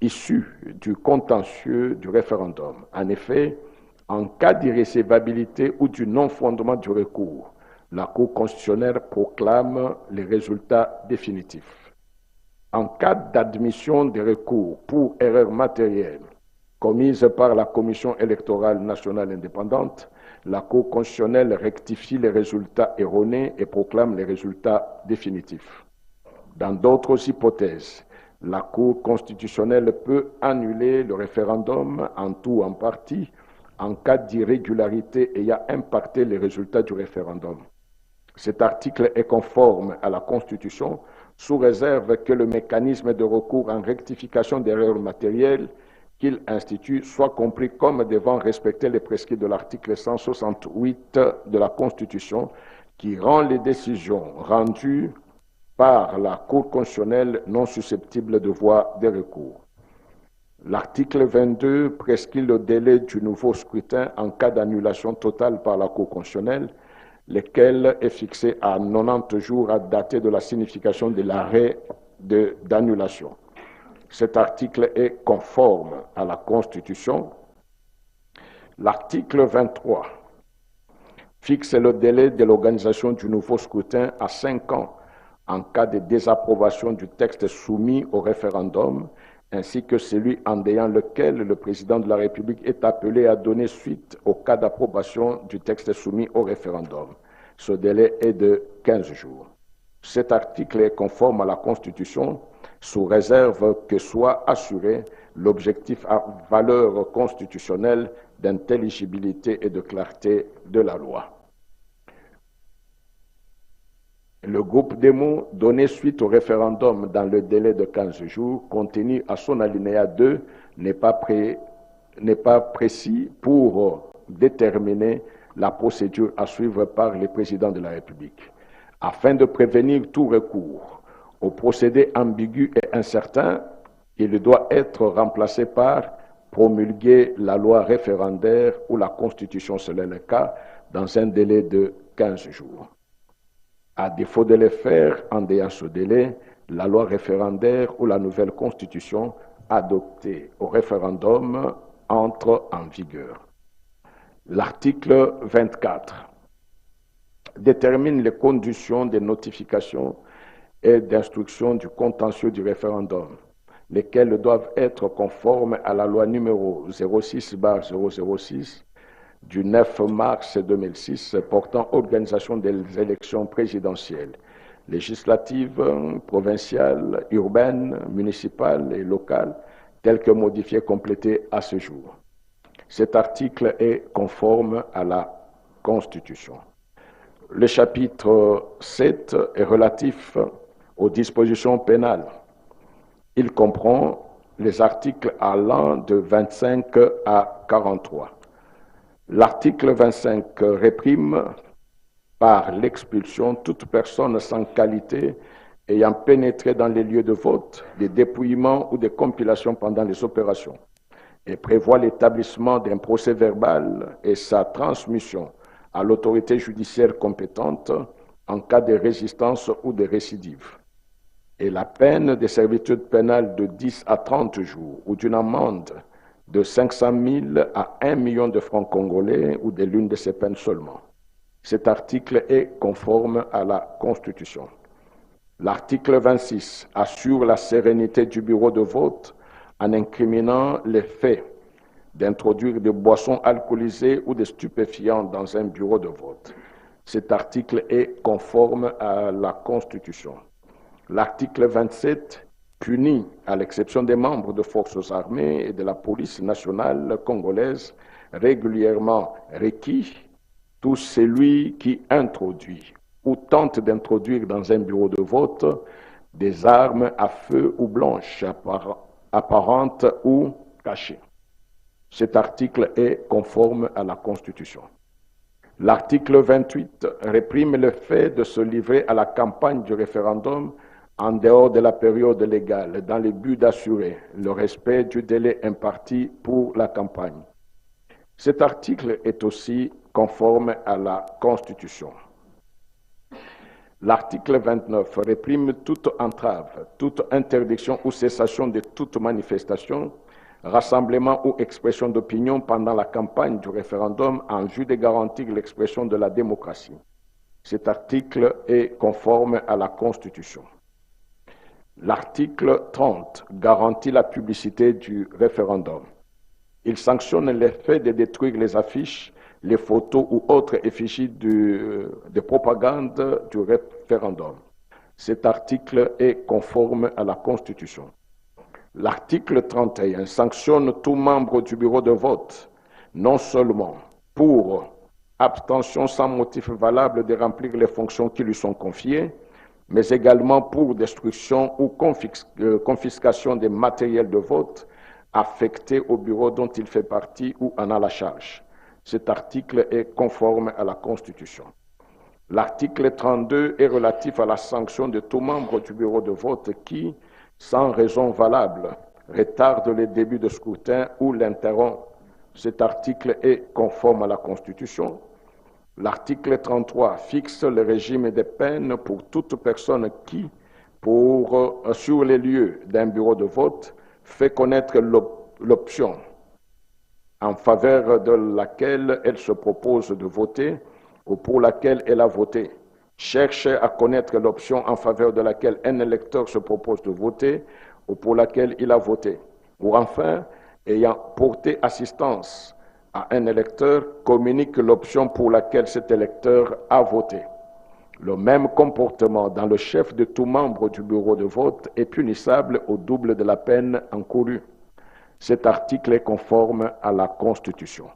issues du contentieux du référendum. En effet, en cas d'irrécevabilité ou du non-fondement du recours, la Cour constitutionnelle proclame les résultats définitifs. En cas d'admission des recours pour erreur matérielle commise par la Commission électorale nationale indépendante, la Cour constitutionnelle rectifie les résultats erronés et proclame les résultats définitifs. Dans d'autres hypothèses, la Cour constitutionnelle peut annuler le référendum en tout ou en partie en cas d'irrégularité ayant impacté les résultats du référendum. Cet article est conforme à la Constitution sous réserve que le mécanisme de recours en rectification d'erreurs matérielles qu'il institue soit compris comme devant respecter les prescrits de l'article 168 de la Constitution qui rend les décisions rendues par la Cour constitutionnelle non susceptibles de voie de recours. L'article 22 prescrit le délai du nouveau scrutin en cas d'annulation totale par la Cour constitutionnelle, lequel est fixé à 90 jours à dater de la signification de l'arrêt d'annulation. Cet article est conforme à la Constitution. L'article 23 fixe le délai de l'organisation du nouveau scrutin à 5 ans en cas de désapprobation du texte soumis au référendum, ainsi que celui en déant lequel le président de la République est appelé à donner suite au cas d'approbation du texte soumis au référendum. Ce délai est de 15 jours. Cet article est conforme à la Constitution sous réserve que soit assuré l'objectif à valeur constitutionnelle d'intelligibilité et de clarté de la loi. Le groupe démo donné suite au référendum dans le délai de 15 jours contenu à son alinéa 2 n'est pas précis pour déterminer la procédure à suivre par le président de la République. Afin de prévenir tout recours au procédé ambigu et incertain, il doit être remplacé par promulguer la loi référendaire ou la Constitution selon le cas dans un délai de 15 jours. À défaut de le faire, en déant ce délai, la loi référendaire ou la nouvelle Constitution adoptée au référendum entre en vigueur. L'article 24 détermine les conditions de notification et d'instruction du contentieux du référendum, lesquelles doivent être conformes à la loi numéro 06/006 du 9 mars 2006 portant organisation des élections présidentielles, législatives, provinciales, urbaines, municipales et locales, telles que modifiées et complétées à ce jour. Cet article est conforme à la Constitution. Le chapitre 7 est relatif aux dispositions pénales. Il comprend les articles allant de 25 à 43. L'article 25 réprime par l'expulsion toute personne sans qualité ayant pénétré dans les lieux de vote, des dépouillements ou des compilations pendant les opérations, et prévoit l'établissement d'un procès verbal et sa transmission à l'autorité judiciaire compétente en cas de résistance ou de récidive, et la peine de servitude pénale de 10 à 30 jours ou d'une amende de 500 000 à 1 million de francs congolais ou de l'une de ces peines seulement. Cet article est conforme à la Constitution. L'article 26 assure la sérénité du bureau de vote en incriminant les faits d'introduire des boissons alcoolisées ou des stupéfiants dans un bureau de vote. Cet article est conforme à la Constitution. L'article 27 punit, à l'exception des membres de forces armées et de la police nationale congolaise, régulièrement requis, tout celui qui introduit ou tente d'introduire dans un bureau de vote des armes à feu ou blanches, apparentes ou cachées. Cet article est conforme à la Constitution. L'article 28 réprime le fait de se livrer à la campagne du référendum en dehors de la période légale, dans le but d'assurer le respect du délai imparti pour la campagne. Cet article est aussi conforme à la Constitution. L'article 29 réprime toute entrave, toute interdiction ou cessation de toute manifestation, rassemblement ou expression d'opinion pendant la campagne du référendum en vue de garantir l'expression de la démocratie. Cet article est conforme à la Constitution. L'article 30 garantit la publicité du référendum. Il sanctionne l'effet de détruire les affiches, les photos ou autres effigies de propagande du référendum. Cet article est conforme à la Constitution. L'article 31 sanctionne tout membre du bureau de vote, non seulement pour abstention sans motif valable de remplir les fonctions qui lui sont confiées, mais également pour destruction ou confiscation des matériels de vote affectés au bureau dont il fait partie ou en a la charge. Cet article est conforme à la Constitution. L'article 32 est relatif à la sanction de tout membre du bureau de vote qui, sans raison valable, retarde le début de scrutin ou l'interrompt. Cet article est conforme à la Constitution. L'article 33 fixe le régime des peines pour toute personne qui, sur les lieux d'un bureau de vote, fait connaître l'option en faveur de laquelle elle se propose de voter ou pour laquelle elle a voté, cherche à connaître l'option en faveur de laquelle un électeur se propose de voter ou pour laquelle il a voté, ou enfin, ayant porté assistance à un électeur, communique l'option pour laquelle cet électeur a voté. Le même comportement dans le chef de tout membre du bureau de vote est punissable au double de la peine encourue. Cet article est conforme à la Constitution.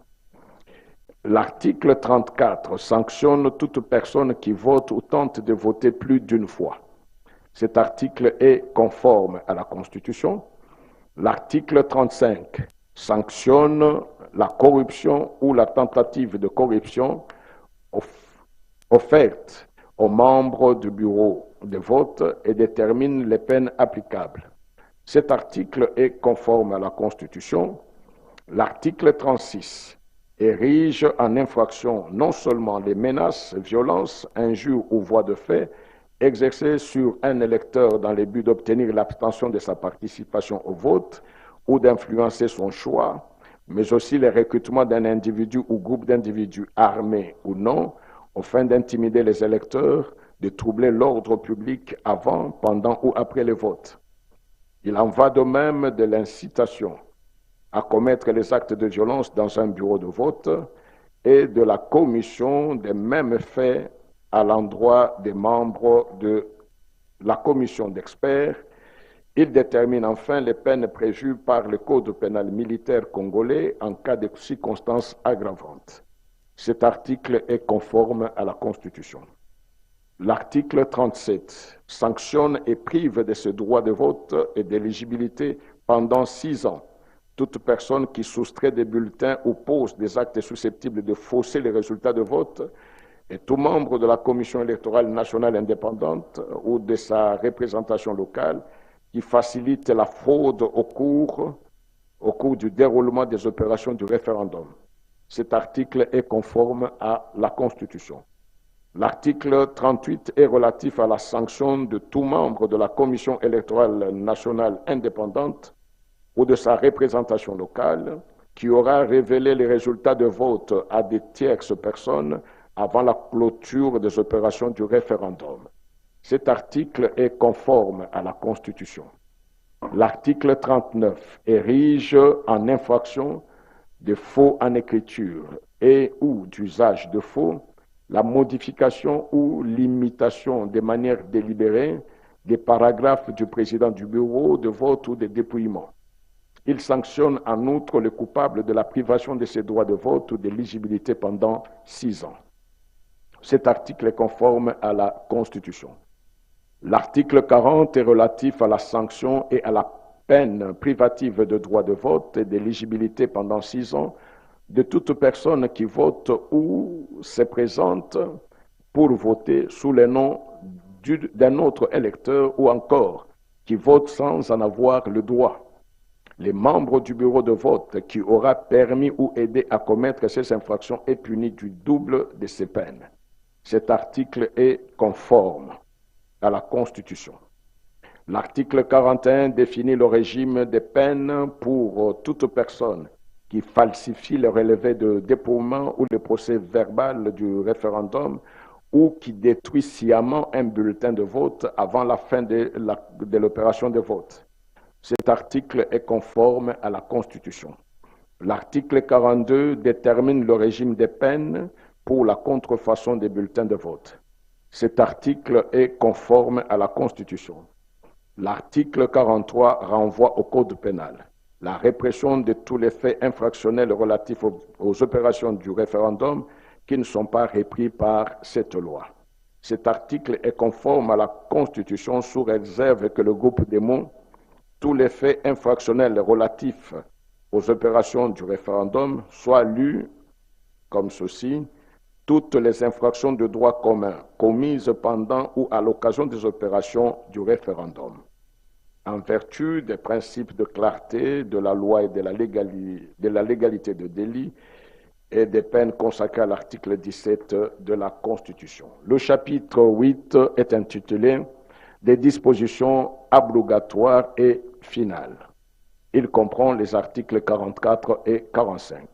L'article 34 sanctionne toute personne qui vote ou tente de voter plus d'une fois. Cet article est conforme à la Constitution. L'article 35 sanctionne la corruption ou la tentative de corruption offerte aux membres du bureau de vote et détermine les peines applicables. Cet article est conforme à la Constitution. L'article 36 érige en infraction non seulement les menaces, violences, injures ou voies de fait exercées sur un électeur dans le but d'obtenir l'abstention de sa participation au vote ou d'influencer son choix, mais aussi le recrutement d'un individu ou groupe d'individus armés ou non, aux fins d'intimider les électeurs, de troubler l'ordre public avant, pendant ou après le vote. Il en va de même de l'incitation à commettre les actes de violence dans un bureau de vote et de la commission des mêmes faits à l'endroit des membres de la commission d'experts. Il détermine enfin les peines prévues par le Code pénal militaire congolais en cas de circonstances aggravantes. Cet article est conforme à la Constitution. L'article 37 sanctionne et prive de ce droit de vote et d'éligibilité pendant 6 ans toute personne qui soustrait des bulletins ou pose des actes susceptibles de fausser les résultats de vote et tout membre de la Commission électorale nationale indépendante ou de sa représentation locale qui facilite la fraude au cours du déroulement des opérations du référendum. Cet article est conforme à la Constitution. L'article 38 est relatif à la sanction de tout membre de la Commission électorale nationale indépendante ou de sa représentation locale qui aura révélé les résultats de vote à des tierces personnes avant la clôture des opérations du référendum. Cet article est conforme à la Constitution. L'article 39 érige en infraction de faux en écriture et ou d'usage de faux la modification ou l'imitation de manière délibérée des paragraphes du président du bureau de vote ou de dépouillement. Il sanctionne en outre le coupable de la privation de ses droits de vote ou d'éligibilité pendant 6 ans. Cet article est conforme à la Constitution. L'article 40 est relatif à la sanction et à la peine privative de droit de vote et d'éligibilité pendant 6 ans de toute personne qui vote ou se présente pour voter sous le nom d'un autre électeur ou encore qui vote sans en avoir le droit. Les membres du bureau de vote qui aura permis ou aidé à commettre ces infractions est puni du double de ces peines. Cet article est conforme à la Constitution. L'article 41 définit le régime des peines pour toute personne qui falsifie le relevé de dépouillement ou le procès verbal du référendum ou qui détruit sciemment un bulletin de vote avant la fin de l'opération de vote. Cet article est conforme à la Constitution. L'article 42 détermine le régime des peines pour la contrefaçon des bulletins de vote. Cet article est conforme à la Constitution. L'article 43 renvoie au Code pénal. La répression de tous les faits infractionnels relatifs aux opérations du référendum qui ne sont pas repris par cette loi. Cet article est conforme à la Constitution sous réserve que le groupe démontre tous les faits infractionnels relatifs aux opérations du référendum soient lus comme ceci: toutes les infractions de droit commun commises pendant ou à l'occasion des opérations du référendum. En vertu des principes de clarté de la loi et de la légalité de délit et des peines consacrées à l'article 17 de la Constitution. Le chapitre 8 est intitulé « Des dispositions abrogatoires et finales ». Il comprend les articles 44 et 45.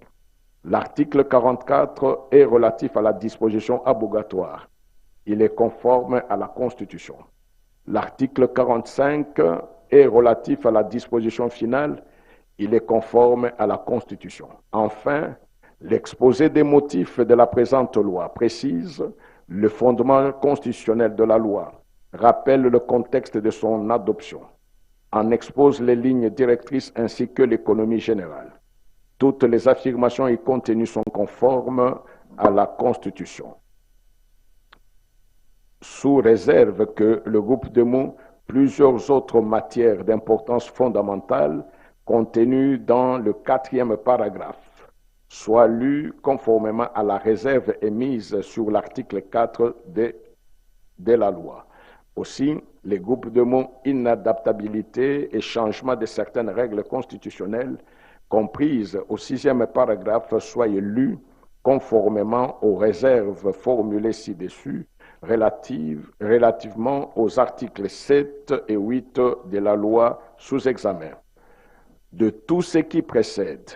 L'article 44 est relatif à la disposition abrogatoire. Il est conforme à la Constitution. L'article 45 est relatif à la disposition finale. Il est conforme à la Constitution. Enfin, l'exposé des motifs de la présente loi précise le fondement constitutionnel de la loi, rappelle le contexte de son adoption, en expose les lignes directrices ainsi que l'économie générale. Toutes les affirmations y contenues sont conformes à la Constitution. Sous réserve que le groupe démontre plusieurs autres matières d'importance fondamentale contenues dans le 4e paragraphe, soit lues conformément à la réserve émise sur l'article 4 de la loi. Aussi, les groupes démontrent inadaptabilité et changement de certaines règles constitutionnelles comprises au 6e paragraphe soient lus conformément aux réserves formulées ci-dessus relativement aux articles 7 et 8 de la loi sous examen. De tout ce qui précède,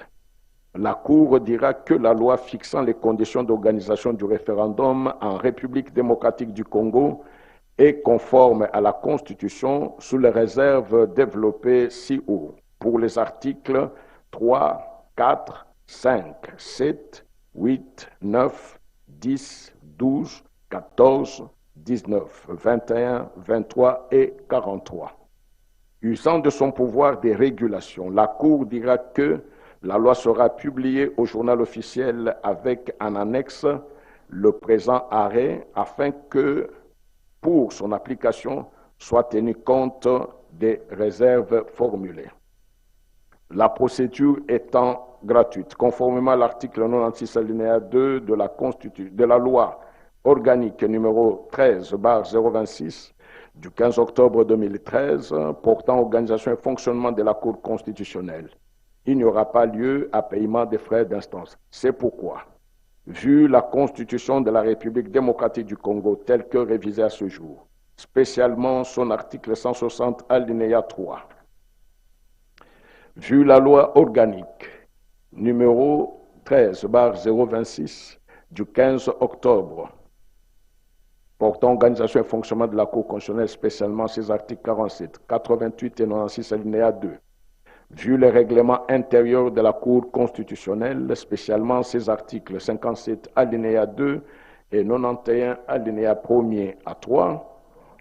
la Cour dira que la loi fixant les conditions d'organisation du référendum en République démocratique du Congo est conforme à la Constitution sous les réserves développées ci-haut pour les articles 3, 4, 5, 7, 8, 9, 10, 12, 14, 19, 21, 23 et 43. Usant de son pouvoir de régulation, la Cour dira que la loi sera publiée au journal officiel avec en annexe le présent arrêt afin que, pour son application, soit tenu compte des réserves formulées. La procédure étant gratuite, conformément à l'article 96 alinéa 2 de la loi organique numéro 13/026 du 15 octobre 2013 portant organisation et fonctionnement de la Cour constitutionnelle, il n'y aura pas lieu à paiement des frais d'instance. C'est pourquoi, vu la Constitution de la République démocratique du Congo telle que révisée à ce jour, spécialement son article 160 alinéa 3, vu la loi organique numéro 13/026 du 15 octobre portant organisation et fonctionnement de la Cour constitutionnelle, spécialement ses articles 47, 88 et 96 alinéa 2, vu les règlements intérieurs de la Cour constitutionnelle, spécialement ses articles 57 alinéa 2 et 91 alinéa 1er à 3,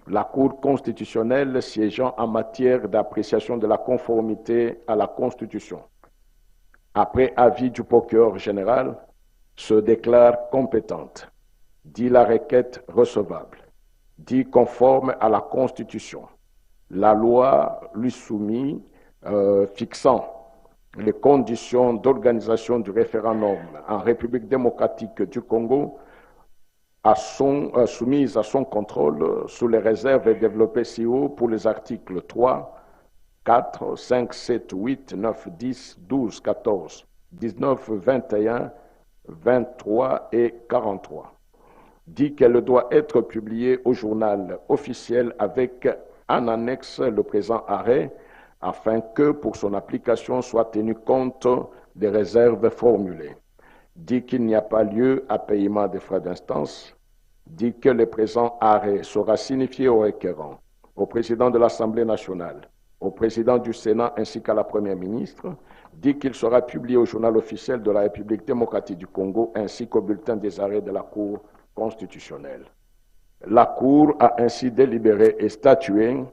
la Cour constitutionnelle siégeant en matière d'appréciation de la conformité à la Constitution, après avis du procureur général, se déclare compétente, dit la requête recevable, dit conforme à la Constitution, la loi lui soumise fixant les conditions d'organisation du référendum en République démocratique du Congo soumise à son contrôle sous les réserves développées ci-haut pour les articles 3, 4, 5, 7, 8, 9, 10, 12, 14, 19, 21, 23 et 43. Dit qu'elle doit être publiée au journal officiel avec en annexe le présent arrêt afin que pour son application soit tenu compte des réserves formulées. Dit qu'il n'y a pas lieu à paiement des frais d'instance. Dit que le présent arrêt sera signifié au requérant, au président de l'Assemblée nationale, au président du Sénat ainsi qu'à la Première ministre. Dit qu'il sera publié au journal officiel de la République démocratique du Congo ainsi qu'au bulletin des arrêts de la Cour constitutionnelle. La Cour a ainsi délibéré et statué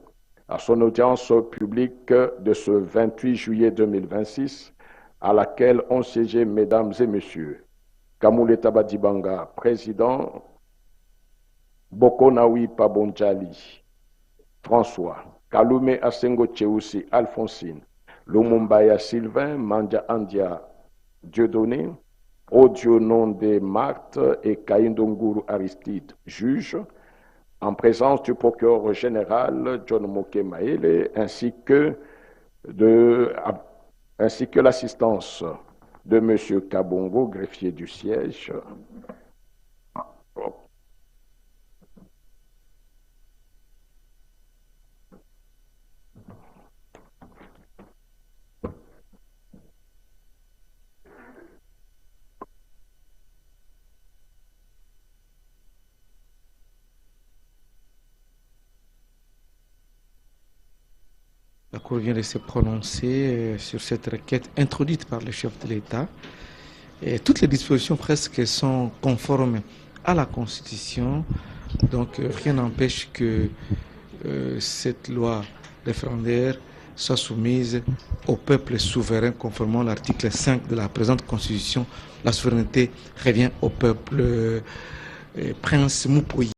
à son audience publique de ce 28 juillet 2026, à laquelle ont siégé, mesdames et messieurs, Kamule Tabadibanga, président. Bokonawi Pabonjali, François. Kalume Asengo Tcheoussi, Alphonsine. Lumumbaya Sylvain, Mandia Andia, Dieudonné. Odionon de Marthe et Kaindonguru Aristide, juge, en présence du procureur général John Moke Maele, ainsi que l'assistance de M. Kabongo, greffier du siège. La Cour vient de se prononcer sur cette requête introduite par le chef de l'État. Et toutes les dispositions presque sont conformes à la Constitution. Donc rien n'empêche que cette loi référendaire soit soumise au peuple souverain conformément à l'article 5 de la présente Constitution. La souveraineté revient au peuple. Prince Moupoui.